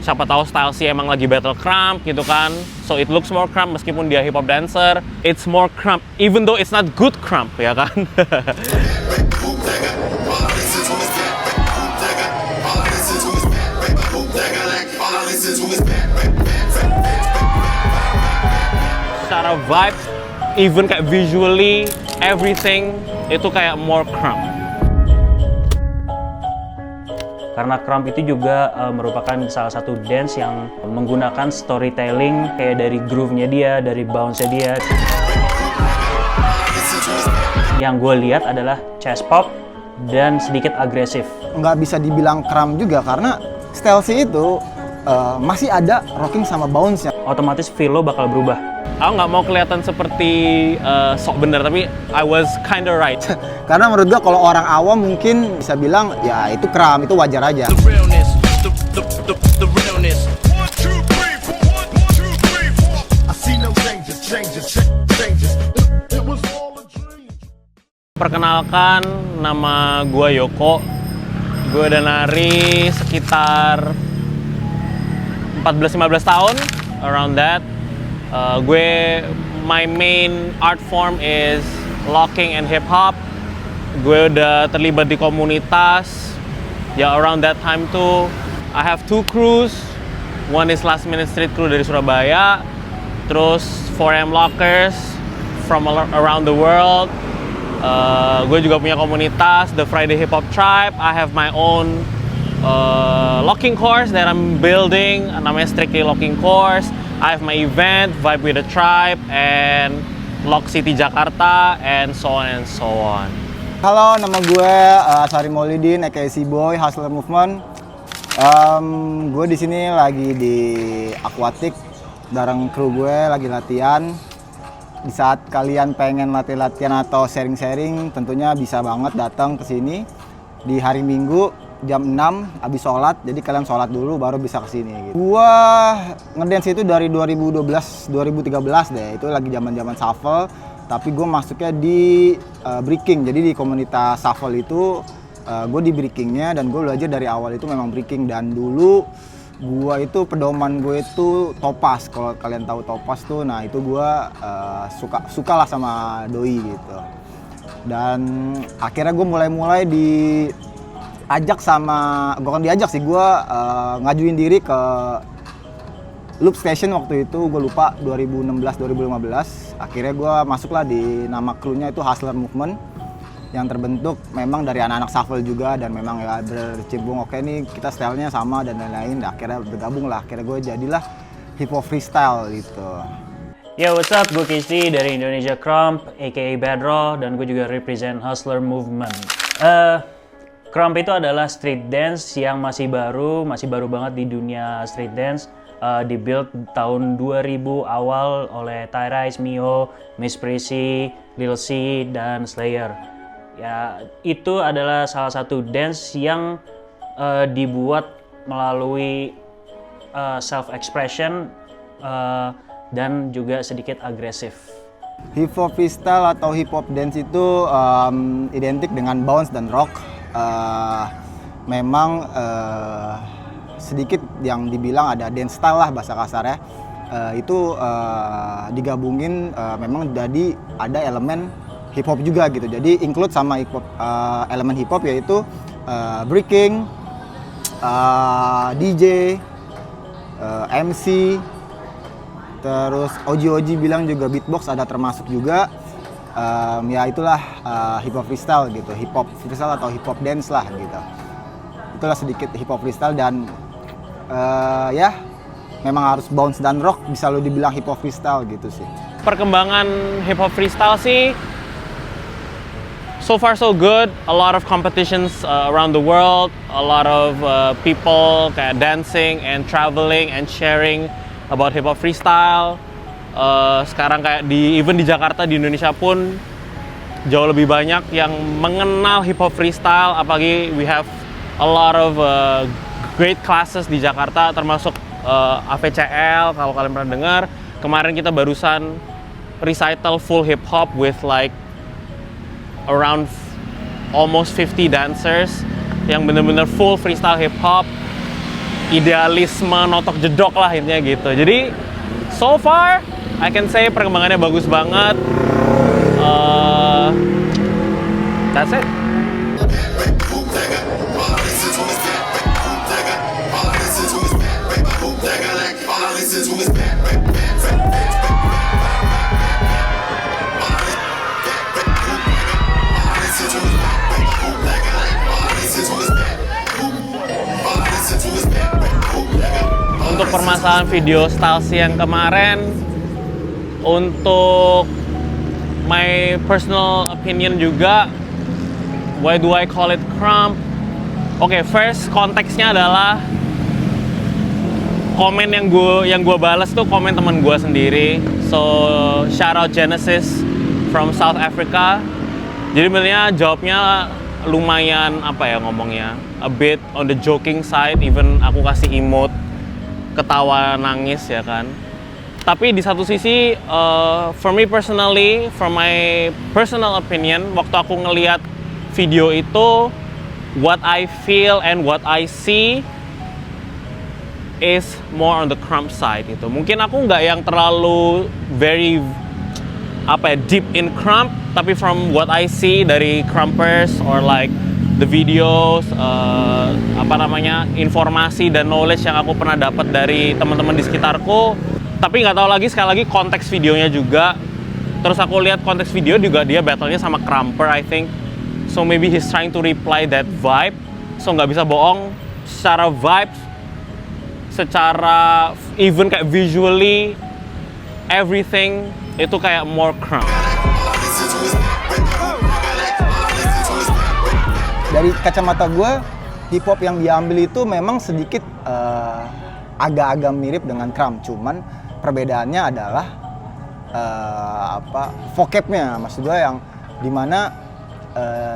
siapa tahu style sih emang lagi battle crump gitu kan. So it looks more crump meskipun dia hip hop dancer. It's more crump even though it's not good crump ya kan. Secara vibe, even kayak visually, everything itu kayak more crump. Karena crump itu juga merupakan salah satu dance yang menggunakan storytelling kayak dari groove-nya dia, dari bounce-nya dia. Yang gue lihat adalah chest pop dan sedikit agresif. Nggak bisa dibilang crump juga karena Stealthy itu masih ada rocking sama bounce-nya. Otomatis feel lo bakal berubah. Aku nggak mau kelihatan seperti sok bener, tapi I was kinda right. Karena menurut gua kalau orang awam mungkin bisa bilang ya itu crump, itu wajar aja. Perkenalkan, nama gua Yoko. Gue udah nari sekitar 14-15 tahun, around that. My main art form is locking and hip hop. Gue udah terlibat di komunitas. Ya around that time tuh, I have 2 crews. One is Last Minute Street Crew dari Surabaya. Terus 4M Lockers from around the world. Gue juga punya komunitas, The Friday Hip Hop Tribe. I have my own locking course that I'm building, namanya Strictly Locking Course. I have my event, Vibe with the Tribe, and Lock City Jakarta, and so on and so on. Halo, nama gue Asari Maulidin, aka C-Boy, Hustler Movement. Gue di sini lagi di Aquatic, bareng kru gue lagi latihan. Di saat kalian pengen latihan atau sharing-sharing, tentunya bisa banget datang ke sini di hari Minggu jam 6 habis sholat. Jadi kalian sholat dulu baru bisa ke sini. Gitu. Gua ngedance itu dari 2012, 2013 deh. Itu lagi zaman-zaman shuffle, tapi gue masuknya di breaking. Jadi di komunitas shuffle itu gue di breakingnya dan gue belajar dari awal itu memang breaking. Dan dulu gua itu pedoman gue itu topas. Kalau kalian tahu topas tuh, nah itu gua suka lah sama doi gitu. Dan akhirnya gue mulai diajak sama, bukan diajak sih, gue ngajuin diri ke Loop Station waktu itu, gue lupa 2016-2015. Akhirnya gue masuklah di nama krunya itu Hustler Movement, yang terbentuk memang dari anak-anak shuffle juga, dan memang ya bercimbung oke nih kita stylenya sama dan lain-lain. Akhirnya bergabung lah, akhirnya gue jadilah hip hop freestyle gitu. Yo, what's up? Gue Casey dari Indonesia Crump, aka Bedro, dan gue juga represent Hustler Movement. Crump itu adalah street dance yang masih baru banget di dunia street dance. Dibuild tahun 2000 awal oleh Ty-Rice, Mio, Miss Prissy, Lil C, dan Slayer. Ya, itu adalah salah satu dance yang dibuat melalui self-expression dan juga sedikit agresif. Hip hop freestyle atau hip hop dance itu identik dengan bounce dan rock. Memang sedikit yang dibilang ada dance style lah bahasa kasarnya. Itu digabungin memang jadi ada elemen hip hop juga gitu. Jadi include sama hip hop, elemen hip hop yaitu breaking, DJ, MC, terus Oji bilang juga beatbox ada termasuk juga. Ya itulah hip hop freestyle gitu, hip hop freestyle atau hip hop dance lah gitu. Itulah sedikit hip hop freestyle, dan ya memang harus bounce dan rock bisa lo dibilang hip hop freestyle gitu sih. Perkembangan hip hop freestyle sih so far so good. A lot of competitions around the world, a lot of people kayak dancing and traveling and sharing about hip hop freestyle. Sekarang kayak even di Jakarta, di Indonesia pun jauh lebih banyak yang mengenal hip hop freestyle. Apalagi we have a lot of great classes di Jakarta, termasuk AVCL kalau kalian pernah dengar. Kemarin kita barusan recital full hip hop with like around almost 50 dancers yang bener-bener full freestyle hip hop. idealisme notok jedok lah intinya gitu. Jadi so far I can say perkembangannya bagus banget. That's it. Untuk permasalahan video styles yang kemarin, untuk my personal opinion juga, why do I call it crump? Oke, first konteksnya adalah komen yang gue balas tuh komen teman gue sendiri. So shout out Genesis from South Africa. Jadi sebenarnya jawabnya lumayan apa ya ngomongnya, a bit on the joking side. Even aku kasih emote ketawa nangis ya kan. Tapi di satu sisi, for me personally, from my personal opinion, waktu aku ngelihat video itu, what I feel and what I see is more on the crump side gitu. Mungkin aku nggak yang terlalu very deep in crump, tapi from what I see dari crumpers or like the videos, informasi dan knowledge yang aku pernah dapat dari teman-teman di sekitarku. Tapi nggak tahu lagi, sekali lagi konteks videonya juga. Terus aku lihat konteks video juga dia battle-nya sama crumper I think. So maybe he's trying to reply that vibe. So nggak bisa bohong, secara vibes, secara even kayak visually, everything itu kayak more crump. Dari kacamata gue, hip hop yang diambil itu memang sedikit agak-agak mirip dengan crump, cuman perbedaannya adalah vocabnya, maksud gue yang dimana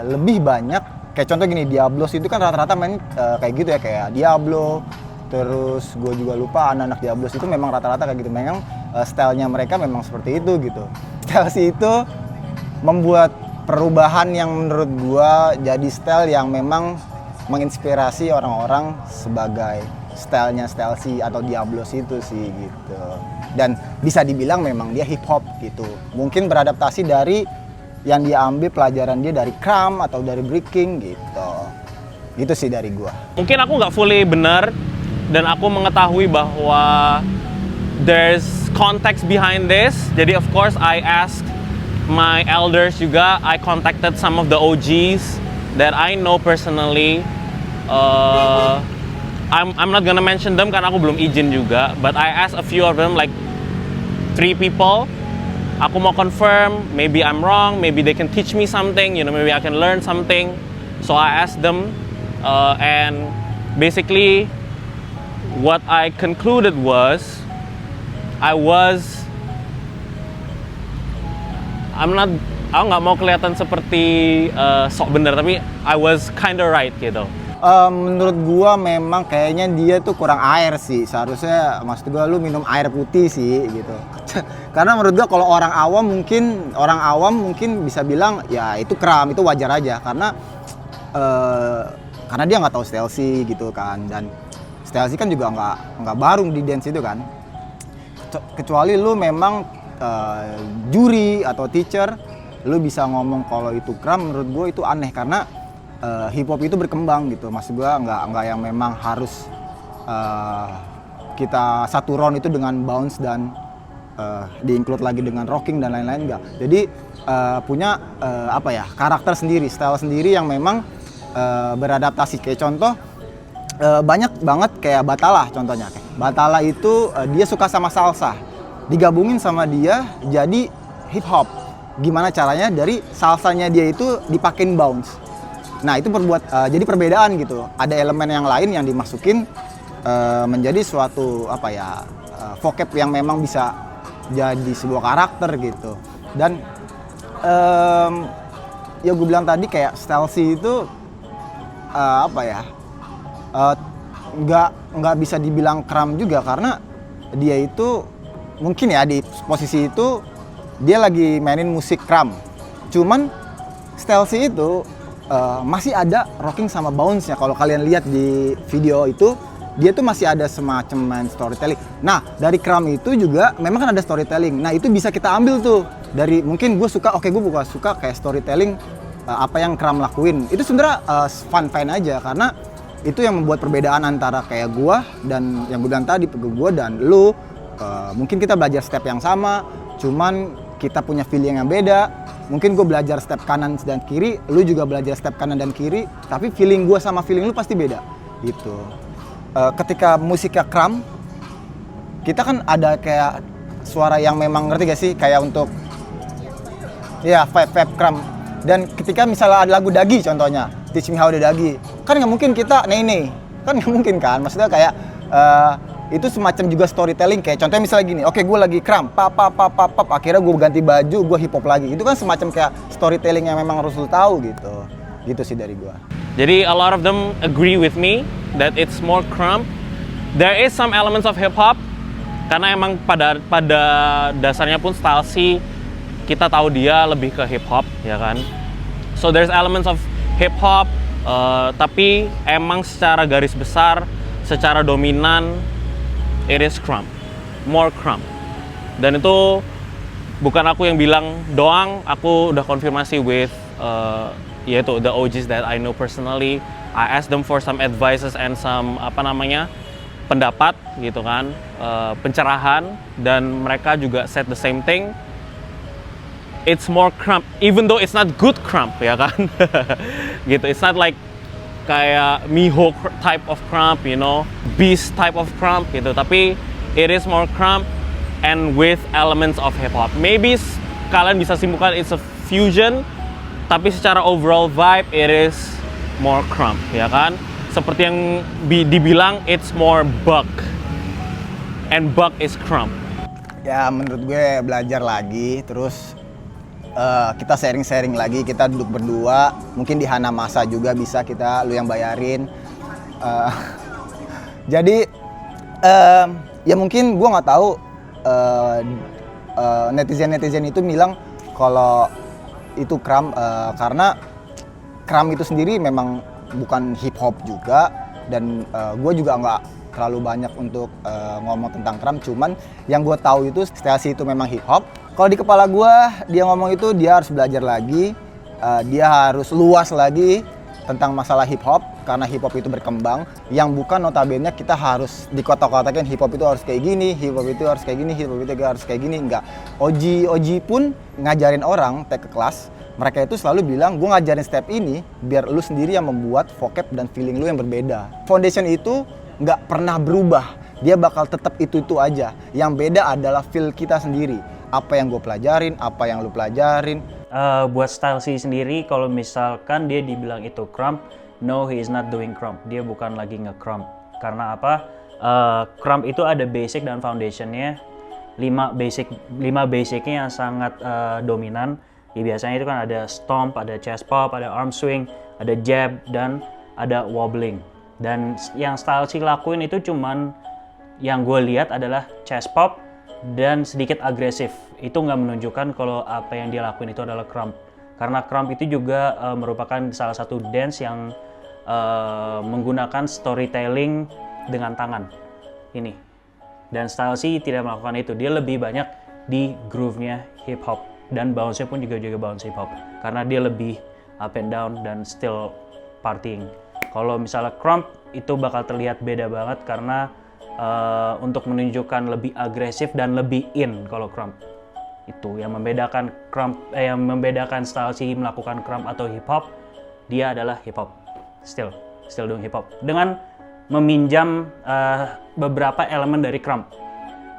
lebih banyak kayak contoh gini, Diablos itu kan rata-rata main kayak gitu ya, kayak Diablo, terus gue juga lupa anak-anak Diablos itu memang rata-rata kayak gitu, memang stylenya mereka memang seperti itu gitu. Style itu membuat perubahan yang menurut gue jadi style yang memang menginspirasi orang-orang sebagai stylenya style si atau Diablos itu sih gitu. Dan bisa dibilang memang dia hip hop gitu. Mungkin beradaptasi dari yang diambil pelajaran dia dari crump atau dari breaking gitu. Gitu sih dari gua. Mungkin aku nggak fully benar dan aku mengetahui bahwa there's context behind this. Jadi of course I asked my elders juga. I contacted some of the OGs that I know personally. I'm not gonna mention them karena aku belum izin juga. But I asked a few of them, like 3 people. Aku mau confirm, maybe I'm wrong, maybe they can teach me something, maybe I can learn something. So I asked them, and basically what I concluded was, aku nggak mau kelihatan seperti sok bener, tapi I was kinda right gitu. Menurut gua memang kayaknya dia tuh kurang air sih. Seharusnya maksud gua lu minum air putih sih gitu. Karena menurut gua kalau orang awam mungkin bisa bilang ya itu kram, itu wajar aja karena dia nggak tahu Stelsi gitu kan, dan Stelsi kan juga nggak baru di dance itu kan. Kecuali lu memang juri atau teacher, lu bisa ngomong kalau itu kram, menurut gua itu aneh karena hip hop itu berkembang gitu. Maksud gue nggak yang memang harus kita satu round itu dengan bounce dan di-include lagi dengan rocking dan lain-lain, enggak. Jadi punya karakter sendiri, style sendiri yang memang beradaptasi. Kayak contoh banyak banget kayak Batala contohnya. Batala itu dia suka sama salsa, digabungin sama dia jadi hip hop. Gimana caranya dari salsanya dia itu dipakein bounce. Nah itu jadi perbedaan gitu. Ada elemen yang lain yang dimasukin menjadi suatu vocab yang memang bisa jadi sebuah karakter gitu. Dan ya gue bilang tadi kayak Stelsi itu nggak bisa dibilang kram juga karena dia itu mungkin ya di posisi itu dia lagi mainin musik kram. Cuman Stelsi itu masih ada rocking sama bounce-nya. Kalau kalian lihat di video itu dia tuh masih ada semacam main storytelling. Nah, dari Crumb itu juga memang kan ada storytelling. Nah, itu bisa kita ambil tuh dari mungkin gue suka, gue bukan suka kayak storytelling apa yang Crumb lakuin. Itu sebenarnya fine aja karena itu yang membuat perbedaan antara kayak gue dan yang gue bilang tadi, gue dan lu. Mungkin kita belajar step yang sama, cuman kita punya feeling yang beda. Mungkin gue belajar step kanan dan kiri, lu juga belajar step kanan dan kiri, tapi feeling gue sama feeling lu pasti beda gitu. Ketika musiknya Crumb, kita kan ada kayak suara yang memang, ngerti gak sih, kayak untuk ya vibe Crumb. Dan ketika misalnya ada lagu Dagi contohnya, Teach Me How the Dagi, kan nggak mungkin kita Nene, kan nggak mungkin kan, maksudnya kayak itu semacam juga storytelling. Kayak contohnya misalnya gini, oke, gue lagi Crumb, akhirnya gue ganti baju, gue hip hop lagi. Itu kan semacam kayak storytelling yang memang harus lu tahu gitu. Gitu sih dari gue. Jadi a lot of them agree with me that it's more Crumb. There is some elements of hip hop karena emang pada dasarnya pun style C kita tahu dia lebih ke hip hop, ya kan. So there's elements of hip hop, tapi emang secara garis besar, secara dominan it is Crumb, more Crumb. Dan itu bukan aku yang bilang doang, aku udah konfirmasi with yaitu the OGs that I know personally. I asked them for some advices and some pendapat gitu kan, pencerahan, dan mereka juga said the same thing. It's more Crumb, even though it's not good Crumb, ya kan. Gitu, it's not like kayak Miho type of Crumb, you know, Beast type of Crumb gitu, tapi it is more Crumb and with elements of hip hop. Maybe kalian bisa simpulkan it's a fusion, tapi secara overall vibe it is more Crumb, ya kan. Seperti yang dibilang, it's more Buck and Buck is Crumb. Ya menurut gue belajar lagi, terus kita sharing-sharing lagi, kita duduk berdua, mungkin di Hana Masa juga bisa kita, lu yang bayarin. Jadi ya mungkin gue nggak tahu, netizen itu bilang kalau itu Crumb, karena Crumb itu sendiri memang bukan hip hop juga, dan gue juga nggak terlalu banyak untuk ngomong tentang Crumb. Cuman yang gue tahu itu style C itu memang hip hop. Kalau di kepala gue, dia ngomong itu dia harus belajar lagi, dia harus luas lagi tentang masalah hip hop, karena hip hop itu berkembang, yang bukan notabene kita harus dikotak-kotakin hip hop itu harus kayak gini, hip hop itu harus kayak gini, hip hop itu harus kayak gini. Enggak. OG pun ngajarin orang take ke kelas, mereka itu selalu bilang, gue ngajarin step ini biar lu sendiri yang membuat vocab dan feeling lu yang berbeda. Foundation itu nggak pernah berubah, dia bakal tetap itu aja. Yang beda adalah feel kita sendiri. Apa yang gue pelajarin, apa yang lu pelajarin. Buat style C sendiri, kalau misalkan dia dibilang itu Crumb, no, he is not doing Crumb. Dia bukan lagi nge-Crumb. Karena apa? Crumb itu ada basic dan foundationnya. 5 basicnya yang sangat dominan. Ya, biasanya itu kan ada stomp, ada chest pop, ada arm swing, ada jab, dan ada wobbling. Dan yang style C lakuin itu cuman, yang gue lihat adalah chest pop dan sedikit agresif. Itu nggak menunjukkan kalau apa yang dia lakuin itu adalah Crumb. Karena Crumb itu juga merupakan salah satu dance yang menggunakan storytelling dengan tangan. Ini. Dan style C tidak melakukan itu. Dia lebih banyak di groove-nya hip hop. Dan bounce-nya pun juga bounce hip hop. Karena dia lebih up and down dan still partying. Kalau misalnya Crumb itu bakal terlihat beda banget karena untuk menunjukkan lebih agresif dan lebih in. Kalau Crumb itu yang membedakan yang membedakan style C melakukan Crumb atau hip hop, dia adalah hip hop, still doing hip hop dengan meminjam beberapa elemen dari Crumb.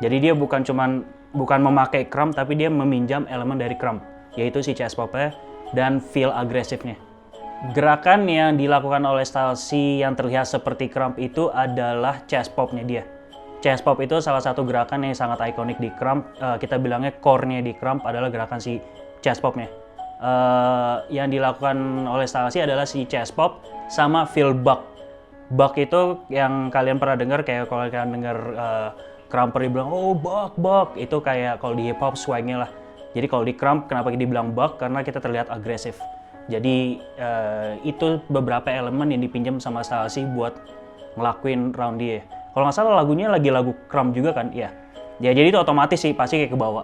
Jadi dia bukan memakai Crumb, tapi dia meminjam elemen dari Crumb, yaitu si chest popnya dan feel agresifnya. Gerakan yang dilakukan oleh style C yang terlihat seperti Crumb itu adalah chest popnya dia. Chest pop itu salah satu gerakan yang sangat ikonik di Crumb. Kita bilangnya core-nya di Crumb adalah gerakan si chest popnya. Yang dilakukan oleh style C adalah si chest pop sama feel buck. Buck itu yang kalian pernah dengar, kayak kalau kalian dengar Crumper dibilang, oh buck, itu kayak kalau di hip hop swagnya lah. Jadi kalau di Crumb kenapa dibilang buck? Karena kita terlihat agresif. Jadi itu beberapa elemen yang dipinjam sama style C buat ngelakuin round dia. Kalau nggak salah lagunya lagi lagu Crump juga kan, ya. Ya jadi itu otomatis sih pasti kayak kebawa.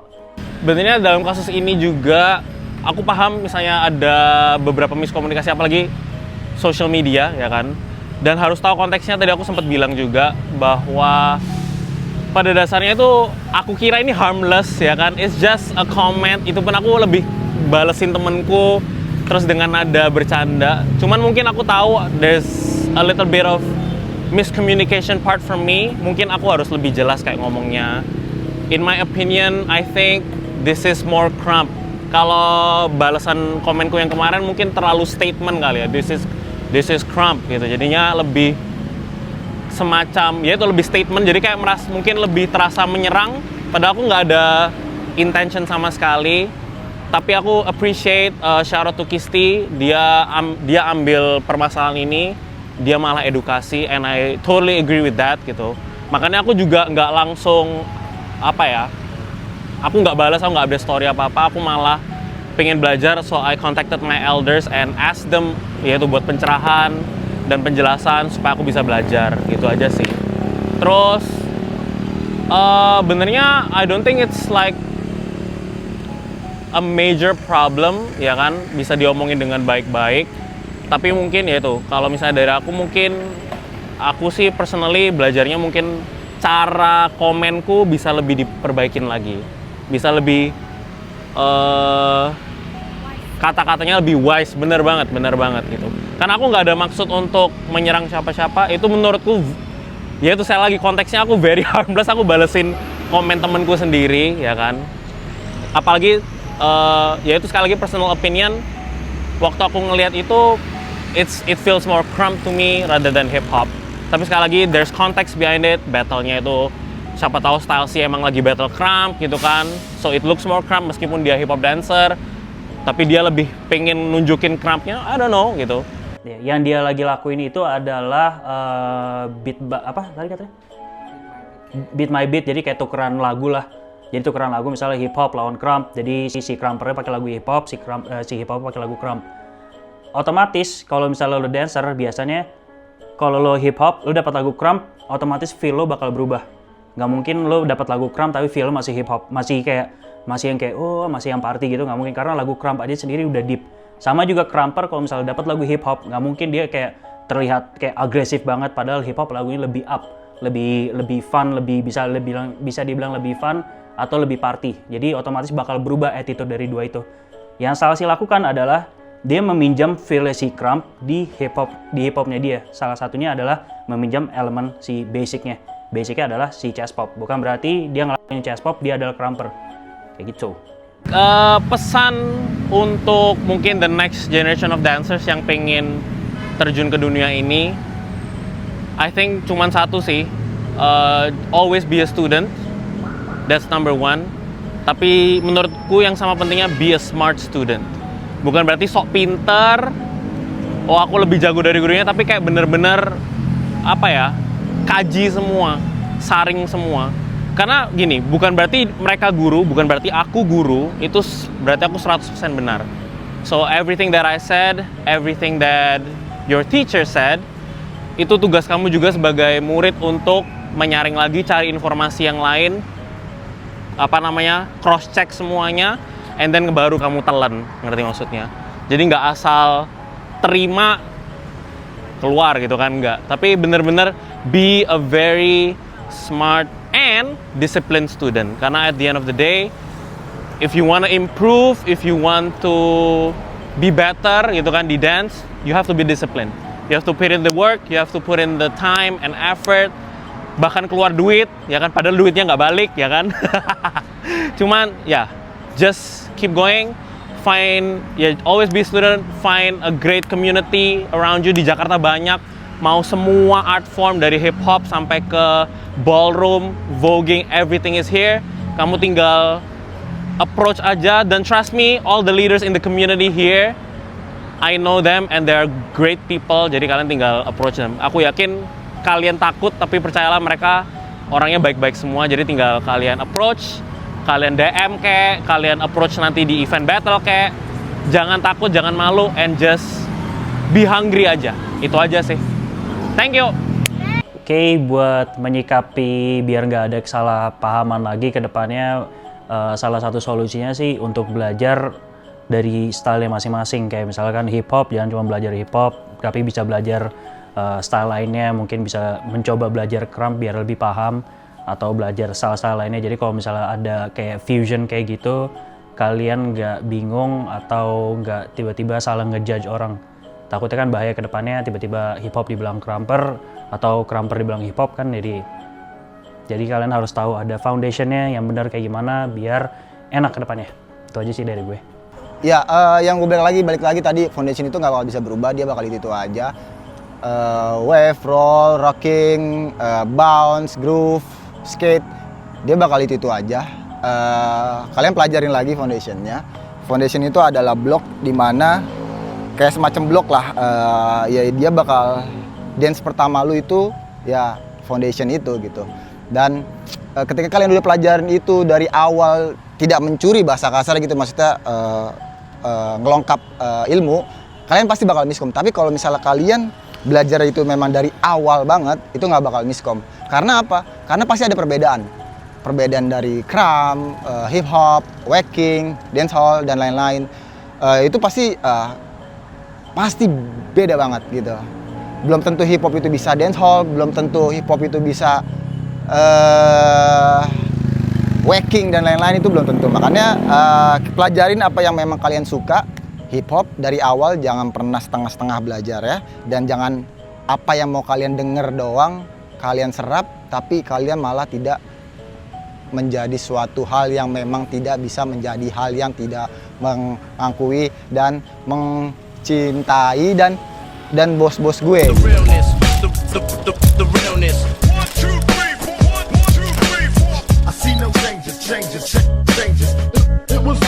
Sebenarnya dalam kasus ini juga aku paham misalnya ada beberapa miskomunikasi apalagi social media ya kan. Dan harus tahu konteksnya, tadi aku sempat bilang juga bahwa pada dasarnya itu aku kira ini harmless ya kan. It's just a comment. Itu pun aku lebih balesin temenku terus dengan nada bercanda. Cuman mungkin aku tahu there's a little bit of miscommunication part from me. Mungkin aku harus lebih jelas kayak ngomongnya. In my opinion, I think this is more Crump. Kalau balasan komenku yang kemarin mungkin terlalu statement kali ya. This is Crump gitu. Jadinya lebih semacam ya itu lebih statement. Jadi kayak mungkin lebih terasa menyerang. Padahal aku nggak ada intention sama sekali. Tapi aku appreciate shout out to Kisti. Dia ambil permasalahan ini, dia malah edukasi, and I totally agree with that gitu. Makanya aku juga nggak langsung aku nggak balas, aku nggak update story apa-apa, aku malah pengen belajar, so I contacted my elders and asked them, yaitu buat pencerahan dan penjelasan supaya aku bisa belajar, gitu aja sih. Terus, benernya I don't think it's like a major problem, ya kan, bisa diomongin dengan baik-baik, tapi mungkin ya itu, kalau misalnya dari aku sih personally belajarnya mungkin cara komenku bisa lebih diperbaikin lagi, bisa lebih kata-katanya lebih wise, bener banget gitu. Karena aku nggak ada maksud untuk menyerang siapa-siapa, itu menurutku, ya itu saya lagi konteksnya aku very harmless, aku balesin komen temenku sendiri, ya kan. Apalagi, ya itu sekali lagi personal opinion, waktu aku ngelihat itu, it feels more Crump to me rather than hip hop. Tapi sekali lagi, there's context behind it. Battle-nya itu, siapa tahu style sih emang lagi battle Crump gitu kan. So it looks more Crump meskipun dia hip hop dancer. Tapi dia lebih pengen nunjukin Crump-nya, I don't know gitu. Yang dia lagi lakuin itu adalah tadi katanya? Beat my beat, jadi kayak tukeran lagu lah. Jadi tukeran lagu misalnya hip hop lawan Crump. Jadi si Crumpernya pakai lagu hip hop, si hip hop pakai lagu Crump. Otomatis kalau misalnya lo dancer biasanya kalau lo hip hop, lo dapat lagu Crump, otomatis feel lo bakal berubah. Nggak mungkin lo dapat lagu Crump tapi feel lo masih hip hop, masih yang party gitu, nggak mungkin, karena lagu Crump aja sendiri udah deep. Sama juga Crumper kalau misalnya dapat lagu hip hop, nggak mungkin dia kayak terlihat kayak agresif banget, padahal hip hop lagunya lebih up, lebih fun, bisa dibilang lebih fun atau lebih party. Jadi otomatis bakal berubah attitude dari dua itu. Yang Salsi lakukan adalah dia meminjam feel si Crump di hip hopnya dia. Salah satunya adalah meminjam elemen si basicnya. Basicnya adalah si chest pop. Bukan berarti dia ngelakuin chest pop dia adalah Crumper. Kayak gitu. Pesan untuk mungkin the next generation of dancers yang pengen terjun ke dunia ini, I think cuman satu sih, always be a student. That's number one. Tapi menurutku yang sama pentingnya be a smart student. Bukan berarti sok pinter, aku lebih jago dari gurunya, tapi kayak bener-bener kaji semua, saring semua. Karena gini, bukan berarti mereka guru, bukan berarti aku guru, itu berarti aku 100% benar. So everything that I said, everything that your teacher said, itu tugas kamu juga sebagai murid untuk menyaring lagi, cari informasi yang lain, cross check semuanya, and then baru kamu telan, ngerti maksudnya. Jadi nggak asal terima keluar gitu kan, nggak. Tapi bener-bener be a very smart and disciplined student. Karena at the end of the day, if you want to improve, if you want to be better gitu kan di dance, you have to be disciplined. You have to put in the work, you have to put in the time and effort, bahkan keluar duit, ya kan, padahal duitnya nggak balik, ya kan. Cuman, ya, just keep going, always be student, find a great community around you. Di Jakarta banyak, mau semua art form dari hip hop sampai ke ballroom, voguing, everything is here. Kamu tinggal approach aja, dan trust me, all the leaders in the community here, I know them and they are great people, jadi kalian tinggal approach them. Aku yakin kalian takut, tapi percayalah mereka orangnya baik-baik semua, jadi tinggal kalian approach, kalian DM kek, kalian approach nanti di event battle kek. Jangan takut, jangan malu, and just be hungry aja. Itu aja sih. Thank you. Oke, buat menyikapi biar nggak ada kesalahpahaman lagi ke depannya, salah satu solusinya sih untuk belajar dari style masing-masing. Kayak misalkan hip hop, jangan cuma belajar hip hop, tapi bisa belajar style lainnya. Mungkin bisa mencoba belajar krump biar lebih paham, atau belajar style-style lainnya. Jadi kalau misalnya ada kayak fusion kayak gitu, kalian nggak bingung atau nggak tiba-tiba salah ngejudge orang. Takutnya kan bahaya ke depannya, tiba-tiba hip hop dibilang krumper atau krumper dibilang hip hop kan. Jadi kalian harus tahu ada foundationnya yang benar kayak gimana biar enak ke depannya. Itu aja sih dari gue. Ya, yang gue balik lagi tadi, foundation itu nggak bakal bisa berubah, dia bakal itu aja. Wave, roll, rocking, bounce, groove, skate, dia bakal itu aja. Kalian pelajarin lagi foundationnya. Foundation itu adalah blok di mana kayak semacam blok lah. Ya dia bakal dance pertama lu itu ya foundation itu gitu. Dan ketika kalian udah pelajarin itu dari awal, tidak mencuri bahasa kasar gitu, maksudnya ngelongkap ilmu, kalian pasti bakal miskom. Tapi kalau misalnya kalian belajar itu memang dari awal banget, itu nggak bakal miskom. Karena apa? Karena pasti ada perbedaan dari krump, hip hop, waacking, dancehall dan lain-lain. Itu pasti beda banget gitu. Belum tentu hip hop itu bisa dancehall, belum tentu hip hop itu bisa waacking dan lain-lain, itu belum tentu. Makanya pelajarin apa yang memang kalian suka. Hip hop dari awal, jangan pernah setengah-setengah belajar ya. Dan jangan apa yang mau kalian denger doang kalian serap, tapi kalian malah tidak menjadi suatu hal yang memang tidak bisa menjadi hal yang tidak mengakui dan mencintai dan bos-bos gue. The realness, the realness. 1, 2, 3, 4. 1, 2, 3, 4. I see no changes. It was